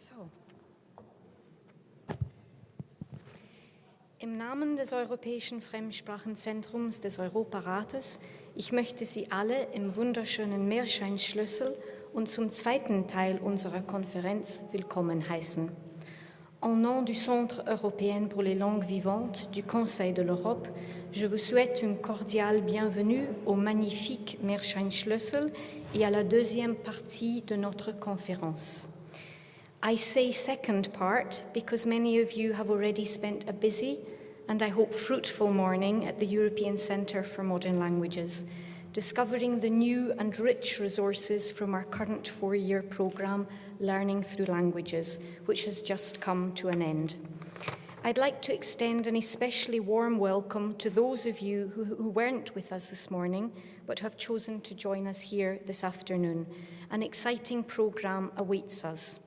So. Im Namen des Europäischen Fremdsprachenzentrums des Europarates, ich möchte Sie alle im wunderschönen Meerscheinschlüssel und zum zweiten Teil unserer Konferenz willkommen heißen. Au nom du Centre européen pour les langues vivantes du Conseil de l'Europe, je vous souhaite une cordiale bienvenue au magnifique Meerscheinschlüssel et à la deuxième partie de notre conférence. I say second part because many of you have already spent a busy and I hope fruitful morning at the European Centre for Modern Languages, discovering the new and rich resources from our current 4-year programme, Learning Through Languages, which has just come to an end. I'd like to extend an especially warm welcome to those of you who weren't with us this morning, but have chosen to join us here this afternoon. An exciting programme awaits us.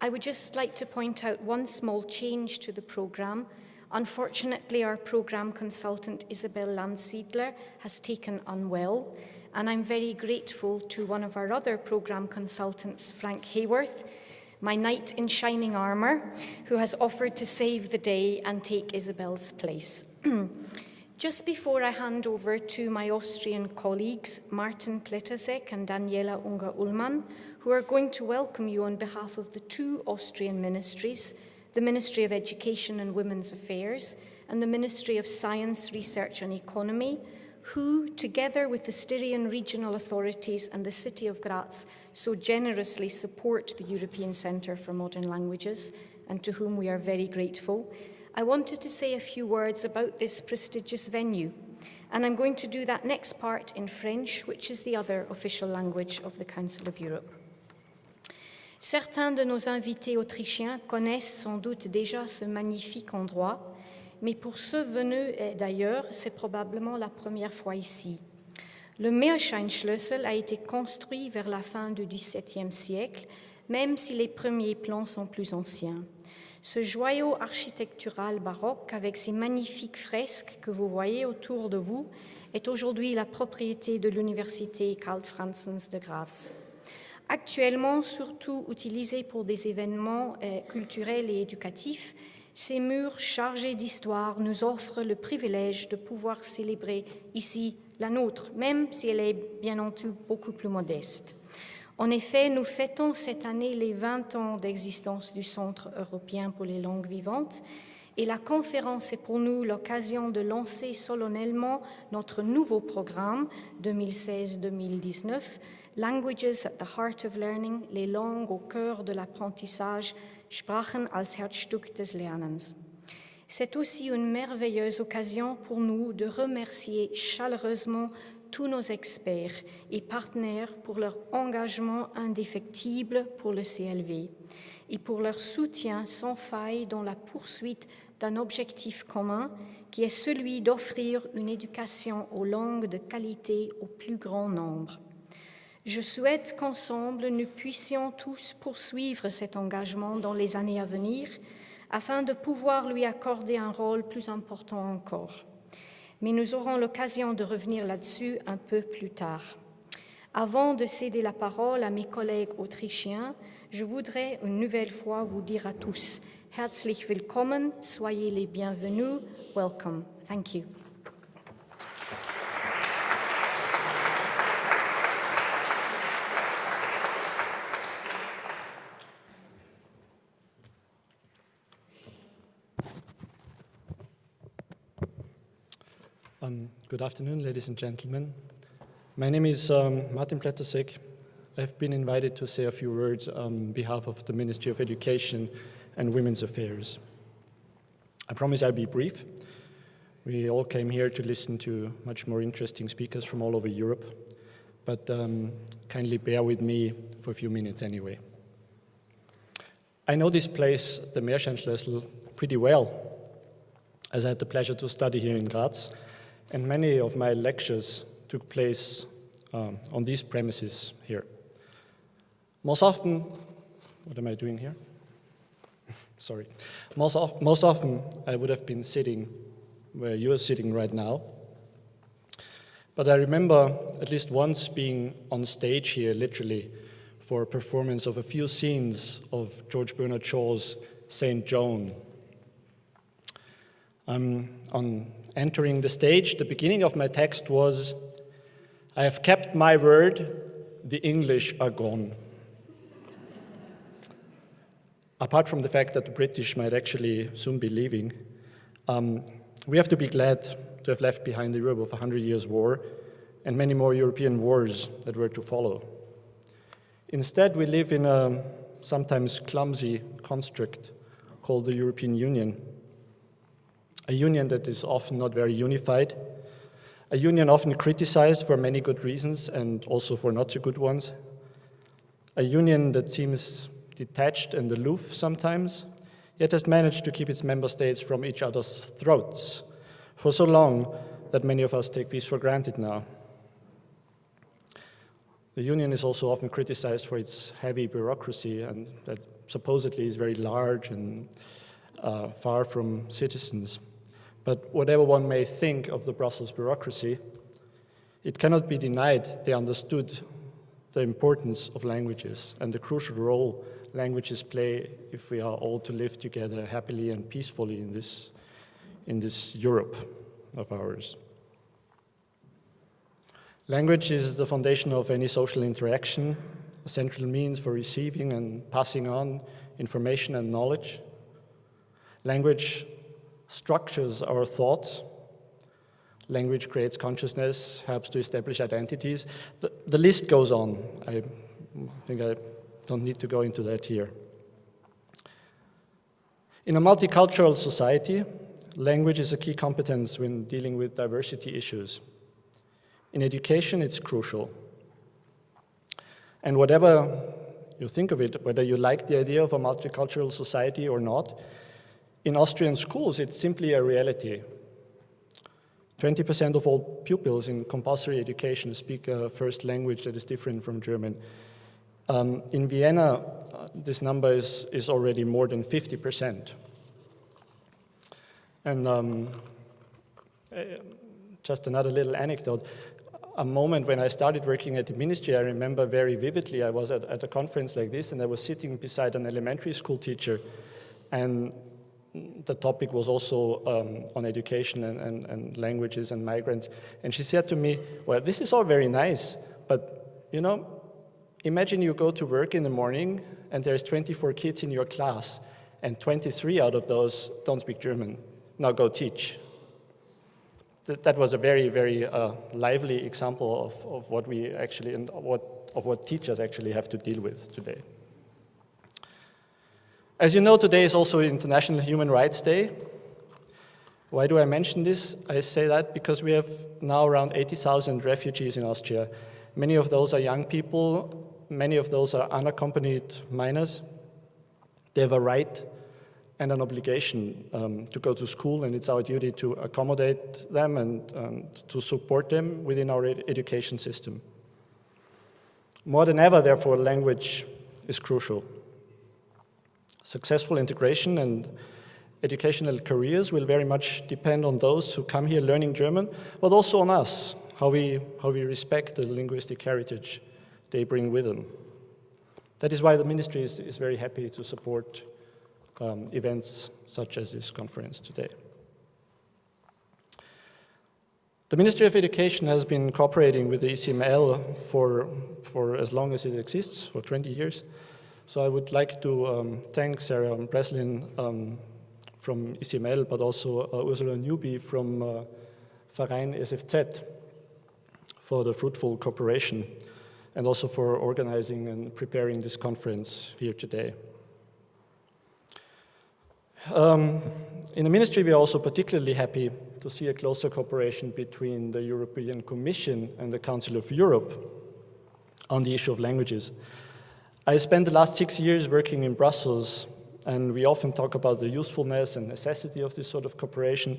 I would just like to point out one small change to the programme. Unfortunately, our programme consultant Isabel Landsiedler has taken unwell, and I'm very grateful to one of our other programme consultants, Frank Hayworth, my knight in shining armour, who has offered to save the day and take Isabel's place. Just before I hand over to my Austrian colleagues, Martin Pletersek and Daniela Unger-Ullmann, who are going to welcome you on behalf of the 2 Austrian ministries, the Ministry of Education and Women's Affairs and the Ministry of Science, Research and Economy, who, together with the Styrian regional authorities and the city of Graz, so generously support the European Centre for Modern Languages, and to whom we are very grateful, I wanted to say a few words about this prestigious venue. And I'm going to do that next part in French, which is the other official language of the Council of Europe. Certains de nos invités autrichiens connaissent sans doute déjà ce magnifique endroit, mais pour ceux venus d'ailleurs, c'est probablement la première fois ici. Le Meerscheinschlüssel a été construit vers la fin du XVIIe siècle, même si les premiers plans sont plus anciens. Ce joyau architectural baroque, avec ses magnifiques fresques que vous voyez autour de vous, est aujourd'hui la propriété de l'université Karl Franzens de Graz. Actuellement, surtout utilisés pour des événements culturels et éducatifs, ces murs chargés d'histoire nous offrent le privilège de pouvoir célébrer ici la nôtre, même si elle est bien entendu beaucoup plus modeste. En effet, nous fêtons cette année les 20 ans d'existence du Centre européen pour les langues vivantes et la conférence est pour nous l'occasion de lancer solennellement notre nouveau programme 2016-2019, Languages at the Heart of Learning, les langues au cœur de l'apprentissage, Sprachen als Herzstück des Lernens. C'est aussi une merveilleuse occasion pour nous de remercier chaleureusement tous nos experts et partenaires pour leur engagement indéfectible pour le CLV et pour leur soutien sans faille dans la poursuite d'un objectif commun qui est celui d'offrir une éducation aux langues de qualité au plus grand nombre. Je souhaite qu'ensemble, nous puissions tous poursuivre cet engagement dans les années à venir afin de pouvoir lui accorder un rôle plus important encore. Mais nous aurons l'occasion de revenir là-dessus un peu plus tard. Avant de céder la parole à mes collègues autrichiens, je voudrais une nouvelle fois vous dire à tous « Herzlich willkommen, soyez les bienvenus, welcome ». Thank you. Good afternoon, ladies and gentlemen. My name is Martin Pletersek. I've been invited to say a few words on behalf of the Ministry of Education and Women's Affairs. I promise I'll be brief. We all came here to listen to much more interesting speakers from all over Europe, but kindly bear with me for a few minutes anyway. I know this place, the Meerscheinschlüssel, pretty well, as I had the pleasure to study here in Graz, and many of my lectures took place on these premises here. Most often, what am I doing here? Sorry. Most often, I would have been sitting where you're sitting right now. But I remember at least once being on stage here, literally, for a performance of a few scenes of George Bernard Shaw's St. Joan. On entering the stage, the beginning of my text was, "I have kept my word, the English are gone." Apart from the fact that the British might actually soon be leaving, we have to be glad to have left behind the Europe of 100 Years' War and many more European wars that were to follow. Instead, we live in a sometimes clumsy construct called the European Union, a union that is often not very unified, a union often criticized for many good reasons and also for not so good ones, a union that seems detached and aloof sometimes, yet has managed to keep its member states from each other's throats for so long that many of us take peace for granted now. The union is also often criticized for its heavy bureaucracy, and that supposedly is very large and far from citizens. But whatever one may think of the Brussels bureaucracy, it cannot be denied they understood the importance of languages and the crucial role languages play if we are all to live together happily and peacefully in this Europe of ours. Language is the foundation of any social interaction, a central means for receiving and passing on information and knowledge. Language structures our thoughts. Language creates consciousness, helps to establish identities. The list goes on. I think I don't need to go into that here. In a multicultural society, language is a key competence when dealing with diversity issues. In education, it's crucial. And whatever you think of it, whether you like the idea of a multicultural society or not, in Austrian schools, it's simply a reality. 20% of all pupils in compulsory education speak a first language that is different from German. In Vienna, this number is already more than 50%. And just another little anecdote. A moment when I started working at the ministry, I remember very vividly. I was at a conference like this, and I was sitting beside an elementary school teacher, and the topic was also on education and languages and migrants. And she said to me, "Well, this is all very nice, but you know, imagine you go to work in the morning and there's 24 kids in your class, and 23 out of those don't speak German. Now go teach." That was a very, very lively example of what we actually, and of what teachers actually have to deal with today. As you know, today is also International Human Rights Day. Why do I mention this? I say that because we have now around 80,000 refugees in Austria. Many of those are young people, many of those are unaccompanied minors. They have a right and an obligation to go to school, and it's our duty to accommodate them and to support them within our education system. More than ever, therefore, language is crucial. Successful integration and educational careers will very much depend on those who come here learning German, but also on us, how we respect the linguistic heritage they bring with them. That is why the ministry is very happy to support events such as this conference today. The Ministry of Education has been cooperating with the ECML for as long as it exists, for 20 years. So I would like to thank Sarah Breslin from ECML, but also Ursula Newby from Verein SFZ for the fruitful cooperation, and also for organizing and preparing this conference here today. In the ministry, we are also particularly happy to see a closer cooperation between the European Commission and the Council of Europe on the issue of languages. I spent the last 6 years working in Brussels, and we often talk about the usefulness and necessity of this sort of cooperation.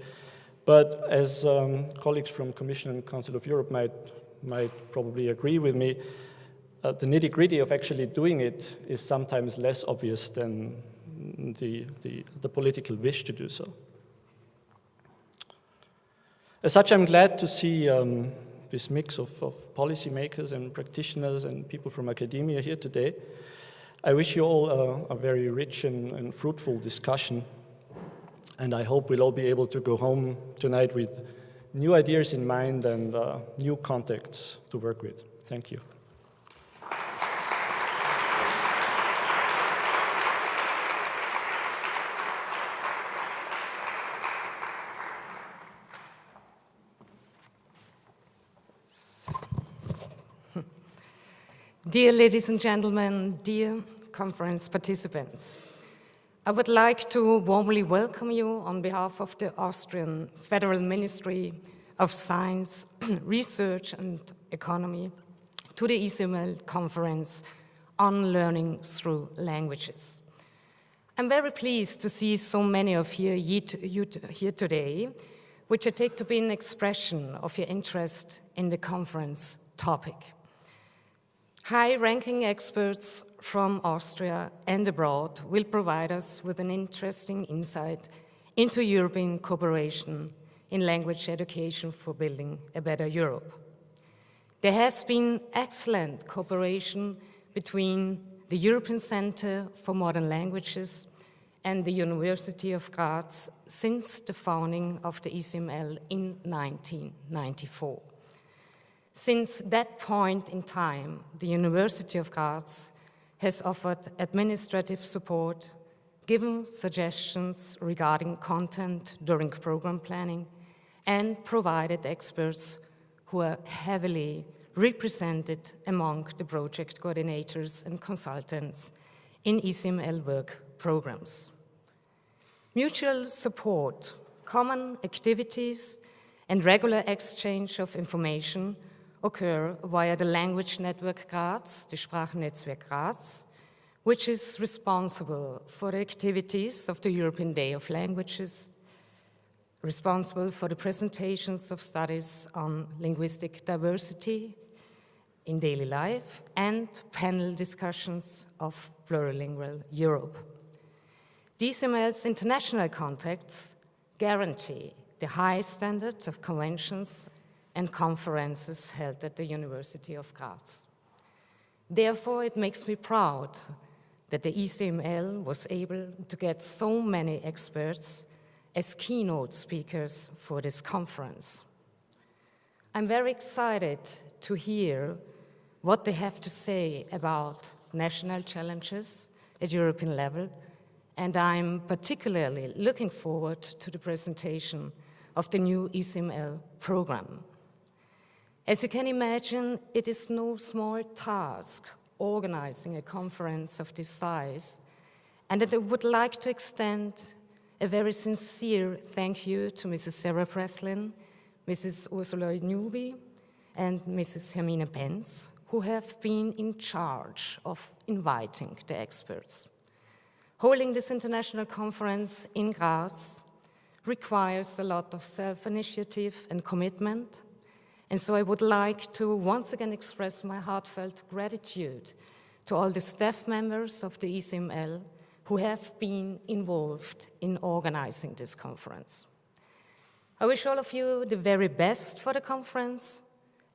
But as colleagues from Commission and Council of Europe might probably agree with me, the nitty-gritty of actually doing it is sometimes less obvious than the political wish to do so. As such, I'm glad to see this mix of policymakers and practitioners and people from academia here today. I wish you all a very rich and fruitful discussion, and I hope we'll all be able to go home tonight with new ideas in mind and new contacts to work with. Thank you. Dear ladies and gentlemen, dear conference participants, I would like to warmly welcome you on behalf of the Austrian Federal Ministry of Science, Research and Economy to the ECML conference on learning through languages. I'm very pleased to see so many of you here today, which I take to be an expression of your interest in the conference topic. High-ranking experts from Austria and abroad will provide us with an interesting insight into European cooperation in language education for building a better Europe. There has been excellent cooperation between the European Center for Modern Languages and the University of Graz since the founding of the ECML in 1994. Since that point in time, the University of Graz has offered administrative support, given suggestions regarding content during program planning, and provided experts who are heavily represented among the project coordinators and consultants in ECML work programs. Mutual support, common activities, and regular exchange of information occur via the Language Network Graz, the Sprachennetzwerk Graz, which is responsible for the activities of the European Day of Languages, responsible for the presentations of studies on linguistic diversity in daily life, and panel discussions of plurilingual Europe. DCML's international contacts guarantee the high standard of conventions and conferences held at the University of Graz. Therefore, it makes me proud that the ECML was able to get so many experts as keynote speakers for this conference. I'm very excited to hear what they have to say about national challenges at European level, and I'm particularly looking forward to the presentation of the new ECML program. As you can imagine, it is no small task organizing a conference of this size, and I would like to extend a very sincere thank you to Mrs. Sarah Breslin, Mrs. Ursula Newby, and Mrs. Hermine Benz, who have been in charge of inviting the experts. Holding this international conference in Graz requires a lot of self-initiative and commitment, and so I would like to once again express my heartfelt gratitude to all the staff members of the ECML who have been involved in organizing this conference. I wish all of you the very best for the conference,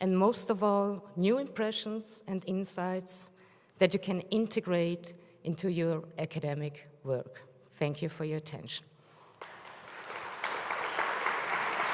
and most of all, new impressions and insights that you can integrate into your academic work. Thank you for your attention.